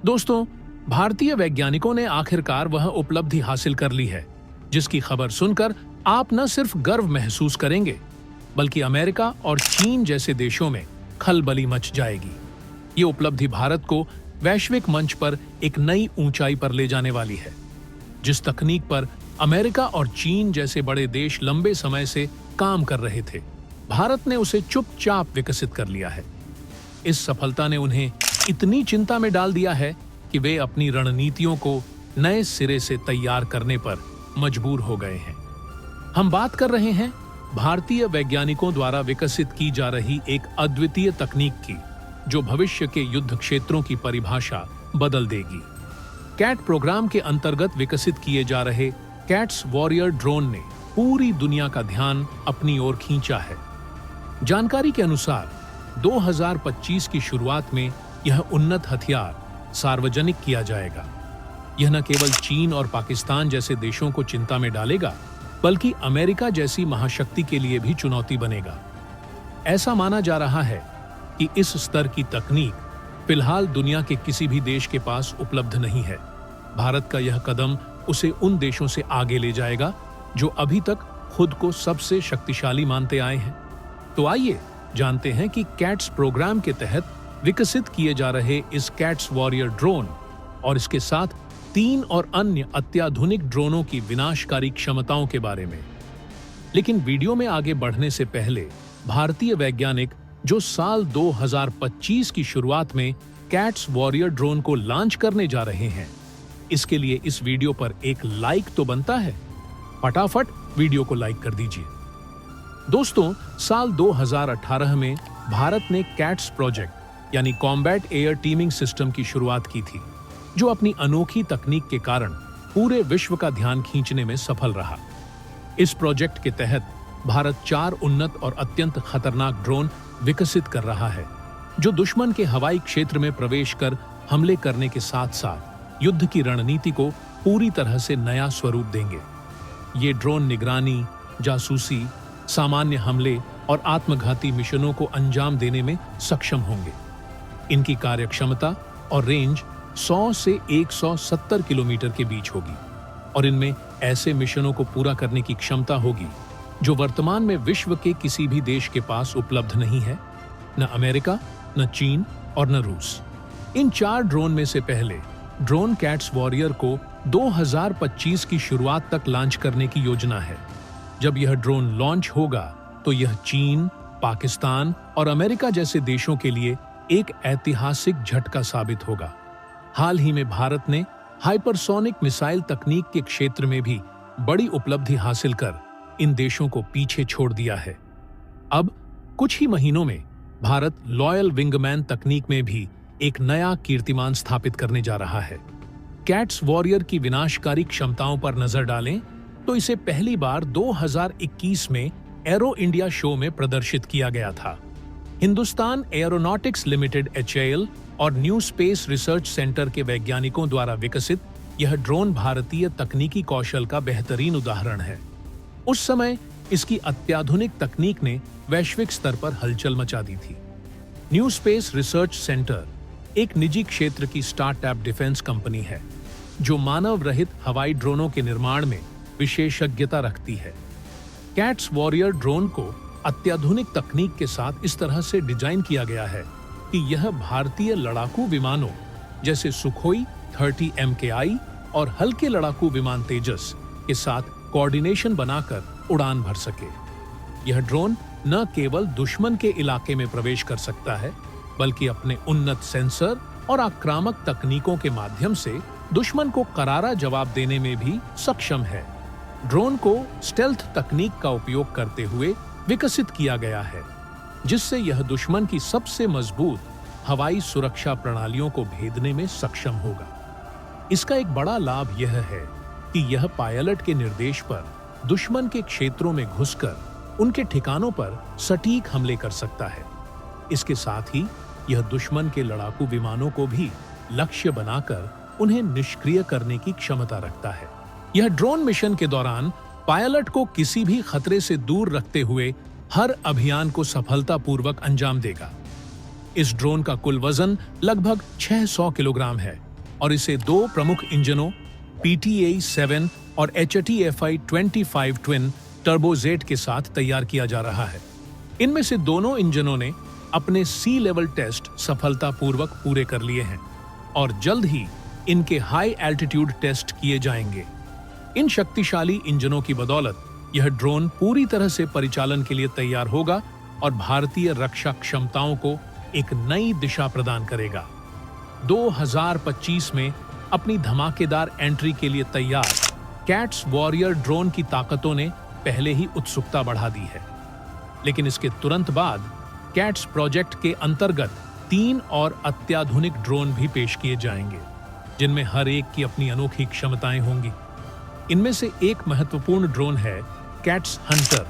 दोस्तों, भारतीय वैज्ञानिकों ने आखिरकार वह उपलब्धि हासिल कर ली है जिसकी खबर सुनकर आप न सिर्फ गर्व महसूस करेंगे बल्कि अमेरिका और चीन जैसे देशों में खलबली मच जाएगी। ये उपलब्धि भारत को वैश्विक मंच पर एक नई ऊंचाई पर ले जाने वाली है। जिस तकनीक पर अमेरिका और चीन जैसे बड़े देश लंबे समय से काम कर रहे थे, भारत ने उसे चुपचाप विकसित कर लिया है। इस सफलता ने उन्हें इतनी चिंता में डाल दिया है कि वे अपनी रणनीतियों को नए सिरे से तैयार करने पर मजबूर हो गए हैं। हम बात कर रहे हैं भारतीय वैज्ञानिकों द्वारा विकसित की जा रही एक अद्वितीय तकनीक की, जो भविष्य के युद्ध क्षेत्रों की परिभाषा बदल देगी। कैट प्रोग्राम के अंतर्गत विकसित किए जा रहे कैट्स वॉरियर ड्रोन ने पूरी दुनिया का ध्यान अपनी ओर खींचा है। जानकारी के अनुसार 2025 की शुरुआत में यह उन्नत हथियार सार्वजनिक किया जाएगा। यह न केवल चीन और पाकिस्तान जैसे देशों को चिंता में डालेगा, बल्कि अमेरिका जैसी महाशक्ति के लिए भी चुनौती बनेगा। ऐसा माना जा रहा है कि इस स्तर की तकनीक फिलहाल दुनिया के किसी भी देश के पास उपलब्ध नहीं है। भारत का यह कदम उसे उन देशों से आगे ले जाएगा जो अभी तक खुद को सबसे शक्तिशाली मानते आए हैं। तो आइए जानते हैं कि कैट्स प्रोग्राम के तहत विकसित किए जा रहे इस कैट्स वॉरियर ड्रोन और इसके साथ 3 और अन्य अत्याधुनिक ड्रोनों की विनाशकारी क्षमताओं के बारे में। लेकिन वीडियो में आगे बढ़ने से पहले भारतीय वैज्ञानिक जो साल 2025 की शुरुआत में कैट्स वॉरियर ड्रोन को लॉन्च करने जा रहे हैं, इसके लिए इस वीडियो पर एक लाइक तो बनता है। फटाफट वीडियो को लाइक कर दीजिए। दोस्तों, साल 2018 में भारत ने कैट्स प्रोजेक्ट यानी कॉम्बैट एयर टीमिंग सिस्टम की शुरुआत की थी, जो अपनी अनोखी तकनीक के कारण पूरे विश्व का ध्यान खींचने में सफल रहा। इस प्रोजेक्ट के तहत भारत 4 उन्नत और अत्यंत खतरनाक ड्रोन विकसित कर रहा है, जो दुश्मन के हवाई क्षेत्र में प्रवेश कर हमले करने के साथ साथ युद्ध की रणनीति को पूरी तरह से नया स्वरूप देंगे। ये ड्रोन निगरानी, जासूसी, सामान्य हमले और आत्मघाती मिशनों को अंजाम देने में सक्षम होंगे। इनकी कार्यक्षमता और रेंज 100 से 170 किलोमीटर के बीच होगी और इनमें ऐसे मिशनों को पूरा करने की क्षमता होगी जो वर्तमान में विश्व के किसी भी देश के पास उपलब्ध नहीं है, न अमेरिका, न चीन और न रूस। इन 4 ड्रोन में से पहले ड्रोन कैट्स वॉरियर को 2025 की शुरुआत तक लॉन्च करने की योजना है। जब यह ड्रोन लॉन्च होगा तो यह चीन, पाकिस्तान और अमेरिका जैसे देशों के लिए एक ऐतिहासिक झटका साबित होगा। हाल ही में भारत ने हाइपरसोनिक मिसाइल तकनीक के क्षेत्र में भी बड़ी उपलब्धि हासिल कर इन देशों को पीछे छोड़ दिया है। अब कुछ ही महीनों में भारत लॉयल विंगमैन तकनीक में भी एक नया कीर्तिमान स्थापित करने जा रहा है। कैट्स वॉरियर की विनाशकारी क्षमताओं पर नजर डालें तो इसे पहली बार 2021 में एरो इंडिया शो में प्रदर्शित किया गया था। हिंदुस्तान एरोनॉटिक्स लिमिटेड HAL और न्यू स्पेस रिसर्च सेंटर के वैज्ञानिकों द्वारा विकसित यह ड्रोन भारतीय तकनीकी कौशल का बेहतरीन उदाहरण है। उस समय इसकी अत्याधुनिक तकनीक ने वैश्विक स्तर पर हलचल मचा दी थी। न्यू स्पेस रिसर्च सेंटर एक निजी क्षेत्र की स्टार्टअप डिफेंस कंपनी है जो मानव रहित हवाई ड्रोनों के निर्माण में विशेषज्ञता रखती है। कैट्स वॉरियर ड्रोन को अत्याधुनिक तकनीक के साथ इस तरह से डिजाइन किया गया है कि यह भारतीय लड़ाकू विमानों जैसे सुखोई 30 MKI और हल्के लड़ाकू विमान तेजस के साथ कोऑर्डिनेशन बनाकर उड़ान भर सके। यह ड्रोन न केवल दुश्मन के इलाके में प्रवेश कर सकता है, बल्कि अपने उन्नत सेंसर और आक्रामक तकनीकों के माध्यम से दुश्मन को करारा जवाब देने में भी सक्षम है। ड्रोन को स्टेल्थ तकनीक का उपयोग करते हुए विकसित किया गया है, जिससे यह दुश्मन की सबसे मजबूत हवाई सुरक्षा प्रणालियों को भेदने में सक्षम होगा। इसका एक बड़ा लाभ यह है कि यह पायलट के निर्देश पर दुश्मन के क्षेत्रों में घुसकर उनके ठिकानों पर सटीक हमले कर सकता है। इसके साथ ही यह दुश्मन के लड़ाकू विमानों को भी लक्ष्य बनाकर उन्हें निष्क्रिय करने की क्षमता रखता है। यह ड्रोन मिशन के दौरान पायलट को किसी भी खतरे से दूर रखते हुए हर अभियान को सफलतापूर्वक अंजाम देगा। इस ड्रोन का कुल वजन लगभग 600 किलोग्राम है, और इसे दो प्रमुख इंजनों PTAE-7 और HATFI-25 ट्विन टर्बोजेट के साथ तैयार किया जा रहा है। इनमें से दोनों इंजनों ने अपने सी लेवल टेस्ट सफलतापूर्वक पूरे कर लिए हैं और जल्द ही इनके हाई एल्टीट्यूड टेस्ट किए जाएंगे। इन शक्तिशाली इंजनों की बदौलत यह ड्रोन पूरी तरह से परिचालन के लिए तैयार होगा और भारतीय रक्षा क्षमताओं को एक नई दिशा प्रदान करेगा। 2025 में अपनी धमाकेदार एंट्री के लिए तैयार कैट्स वॉरियर ड्रोन की ताकतों ने पहले ही उत्सुकता बढ़ा दी है, लेकिन इसके तुरंत बाद कैट्स प्रोजेक्ट के अंतर्गत 3 और अत्याधुनिक ड्रोन भी पेश किए जाएंगे, जिनमें हर एक की अपनी अनोखी क्षमताएं होंगी। इनमें से एक महत्वपूर्ण ड्रोन है कैट्स हंटर,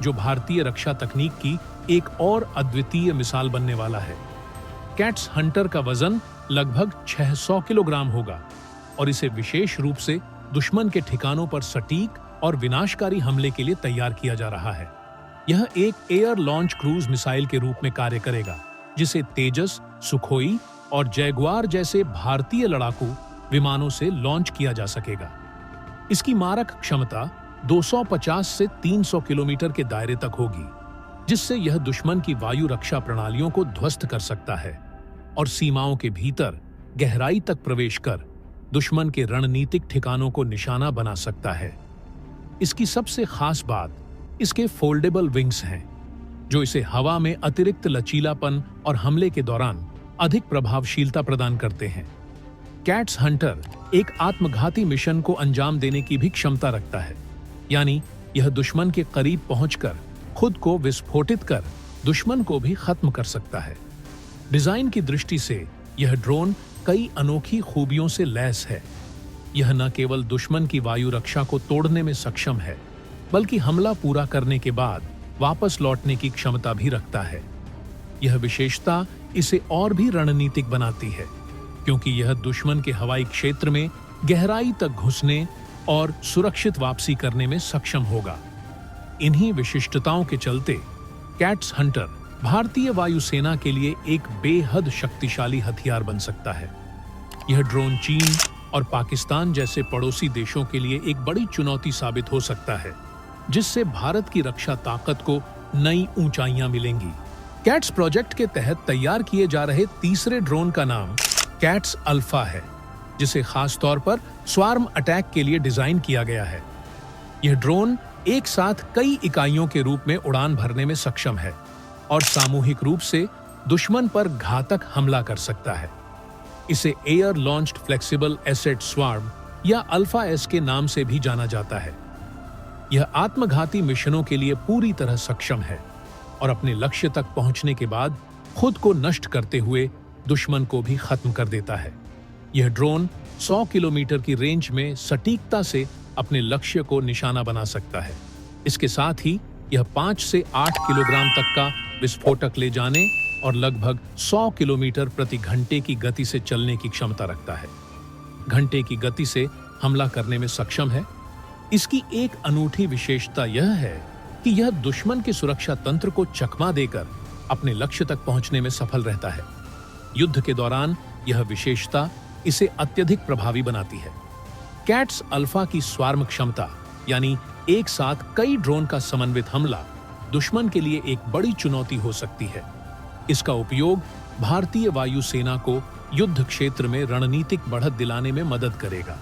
जो भारतीय रक्षा तकनीक की एक और अद्वितीय मिसाल बनने वाला है। कैट्स हंटर का वजन लगभग 600 किलोग्राम होगा और इसे विशेष रूप से दुश्मन के ठिकानों पर सटीक और विनाशकारी हमले के लिए तैयार किया जा रहा है। यह एक एयर लॉन्च क्रूज मिसाइल के रूप में कार्य करेगा, जिसे तेजस, सुखोई और जैगुआर जैसे भारतीय लड़ाकू विमानों से लॉन्च किया जा सकेगा। इसकी मारक क्षमता 250 से 300 किलोमीटर के दायरे तक होगी, जिससे यह दुश्मन की वायु रक्षा प्रणालियों को ध्वस्त कर सकता है और सीमाओं के भीतर गहराई तक प्रवेश कर दुश्मन के रणनीतिक ठिकानों को निशाना बना सकता है। इसकी सबसे खास बात इसके फोल्डेबल विंग्स हैं, जो इसे हवा में अतिरिक्त लचीलापन और हमले के दौरान अधिक प्रभावशीलता प्रदान करते हैं। कैट्स हंटर एक आत्मघाती मिशन को अंजाम देने की भी क्षमता रखता है, यानी यह दुश्मन के करीब पहुंचकर खुद को विस्फोटित कर दुश्मन को भी खत्म कर सकता है। डिजाइन की दृष्टि से यह ड्रोन कई अनोखी खूबियों से लैस है। यह न केवल दुश्मन की वायु रक्षा को तोड़ने में सक्षम है, बल्कि हमला पूरा करने के बाद वापस लौटने की क्षमता भी रखता है। यह विशेषता इसे और भी रणनीतिक बनाती है, क्योंकि यह दुश्मन के हवाई क्षेत्र में गहराई तक घुसने और सुरक्षित वापसी करने में सक्षम होगा। इन्हीं विशिष्टताओं के चलते कैट्स हंटर भारतीय वायुसेना के लिए एक बेहद शक्तिशाली हथियार बन सकता है। यह ड्रोन चीन और पाकिस्तान जैसे पड़ोसी देशों के लिए एक बड़ी चुनौती साबित हो सकता है, जिससे भारत की रक्षा ताकत को नई ऊंचाइयां मिलेंगी। कैट्स प्रोजेक्ट के तहत तैयार किए जा रहे तीसरे ड्रोन का नाम कैट्स अल्फा है, जिसे खास तौर पर स्वार्म अटैक के लिए डिजाइन किया गया है। यह ड्रोन एक साथ कई इकाइयों के रूप में उड़ान भरने में सक्षम है और सामूहिक रूप से दुश्मन पर घातक हमला कर सकता है। इसे air launched flexible asset swarm या अल्फा एस के नाम से भी जाना जाता है। यह आत्मघाती मिशनों के लिए पूरी तरह सक्षम है और अपने लक्ष्य तक पहुंचने के बाद खुद को नष्ट करते हुए दुश्मन को भी खत्म कर देता है। यह ड्रोन 100 किलोमीटर की रेंज में सटीकता से अपने लक्ष्य को निशाना बना सकता है। इसके साथ ही यह 5 से 8 किलोग्राम तक का विस्फोटक ले जाने और लगभग 100 किलोमीटर प्रति घंटे की गति से चलने की क्षमता रखता है। घंटे की गति से हमला करने में सक्षम है। इसकी एक अनूठी विशेषता यह है कि यह दुश्मन के सुरक्षा तंत्र को चकमा देकर अपने लक्ष्य तक पहुंचने में सफल रहता है। युद्ध के दौरान यह विशेषता इसे अत्यधिक प्रभावी बनाती है। कैट्स अल्फा की स्वार्म क्षमता, यानी एक साथ कई ड्रोन का समन्वित हमला, दुश्मन के लिए एक बड़ी चुनौती हो सकती है। इसका उपयोग भारतीय वायुसेना को युद्ध क्षेत्र में रणनीतिक बढ़त दिलाने में मदद करेगा,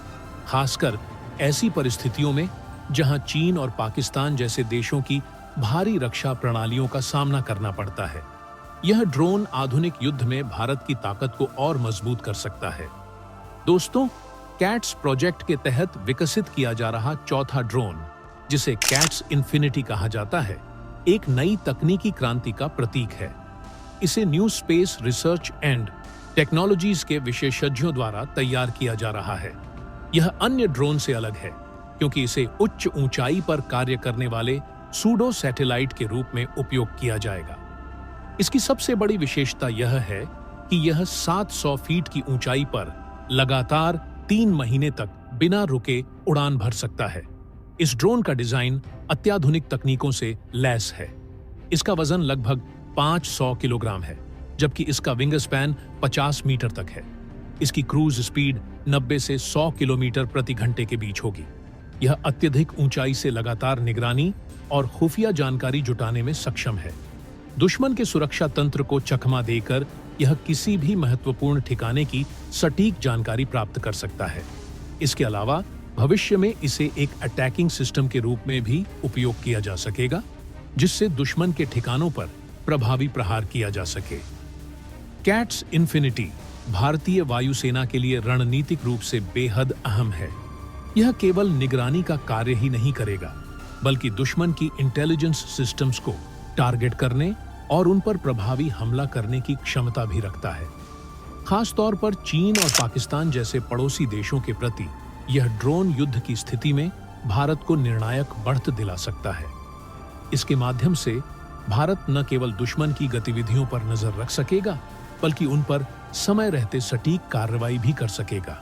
खासकर ऐसी परिस्थितियों में जहां चीन और पाकिस्तान जैसे देशों की भारी रक्षा प्रणालियों का सामना करना पड़ता है। यह ड्रोन आधुनिक युद्ध में भारत की ताकत को और मजबूत कर सकता है। दोस्तों, कैट्स प्रोजेक्ट के तहत विकसित किया जा रहा चौथा ड्रोन, जिसे कैट्स इन्फिनिटी कहा जाता है, एक नई तकनीकी क्रांति का प्रतीक है। इसे new space research and technologies के विशेषज्ञों द्वारा तैयार किया जा रहा है। यह अन्य ड्रोन से अलग है क्योंकि इसे उच्च ऊंचाई पर कार्य करने वाले सूडो सैटेलाइट के रूप में उपयोग किया जाएगा। इसकी सबसे बड़ी विशेषता यह है कि यह 700 फीट की ऊंचाई पर लगातार 3 महीने तक बिना रुके उड़ान भर सकता है। इस ड्रोन का डिजाइन अत्याधुनिक तकनीकों से लैस है। इसका वजन लगभग 500 किलोग्राम है, जबकि इसका विंग स्पैन 50 मीटर तक है। इसकी क्रूज स्पीड 90 से 100 किलोमीटर प्रति घंटे के बीच होगी। यह अत्यधिक ऊंचाई से लगातार निगरानी और खुफिया जानकारी जुटाने में सक्षम है। दुश्मन के सुरक्षा तंत्र को चकमा देकर यह किसी भी महत्वपूर्ण ठिकाने की सटीक जानकारी प्राप्त कर सकता है। इसके अलावा भविष्य में इसे एक अटैकिंग सिस्टम के रूप में भी उपयोग किया जा सकेगा, जिससे दुश्मन के ठिकानों पर प्रभावी प्रहार किया जा सके। कैट्स इन्फिनिटी भारतीय वायुसेना के लिए रणनीतिक रूप से बेहद अहम है। यह केवल निगरानी का कार्य ही नहीं करेगा, बल्कि दुश्मन की इंटेलिजेंस सिस्टम्स को टारगेट करने और उन पर प्रभावी हमला करने की क्षमता भी रखता है। खास तौर पर चीन और पाकिस्तान जैसे पड़ोसी देशों के प्रति यह ड्रोन युद्ध की स्थिति में भारत को निर्णायक बढ़त दिला सकता है। इसके माध्यम से भारत न केवल दुश्मन की गतिविधियों पर नजर रख सकेगा, बल्कि उन पर समय रहते सटीक कार्रवाई भी कर सकेगा।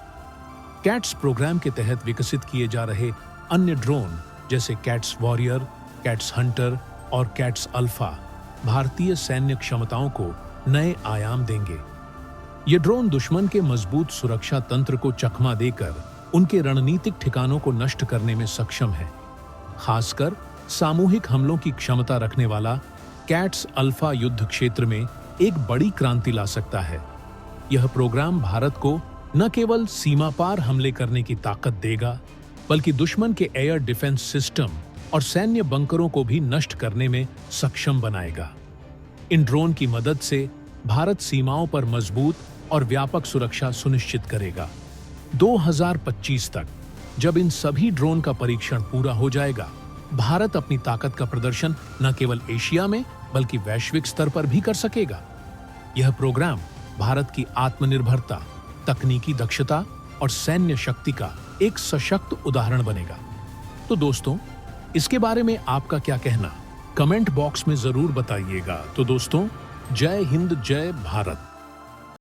कैट्स प्रोग्राम के तहत विकसित किए जा रहे अन्य ड्रोन जैसे कैट्स वॉरियर, कैट्स हंटर और कैट्स अल्फा भारतीय सैन्य क्षमताओं को नए आयाम देंगे। ये ड्रोन दुश्मन के मजबूत सुरक्षा तंत्र को चकमा देकर उनके रणनीतिक ठिकानों को नष्ट करने में सक्षम है। खासकर सामूहिक हमलों की क्षमता रखने वाला कैट्स अल्फा युद्ध क्षेत्र में एक बड़ी क्रांति ला सकता है। यह प्रोग्राम भारत को न केवल सीमा पार हमले करने की ताकत देगा, बल्कि दुश्मन के एयर डिफेंस सिस्टम और सैन्य बंकरों को भी नष्ट करने में सक्षम बनाएगा। इन ड्रोन की मदद से भारत सीमाओं पर मजबूत और व्यापक सुरक्षा सुनिश्चित करेगा। 2025 तक जब इन सभी ड्रोन का परीक्षण पूरा हो जाएगा, भारत अपनी ताकत का प्रदर्शन न केवल एशिया में बल्कि वैश्विक स्तर पर भी कर सकेगा। यह प्रोग्राम भारत की आत्मनिर्भरता, तकनीकी दक्षता और सैन्य शक्ति का एक सशक्त उदाहरण बनेगा। तो दोस्तों, इसके बारे में आपका क्या कहना? कमेंट बॉक्स में जरूर बताइएगा। तो दोस्तों, जय हिंद, जय भारत।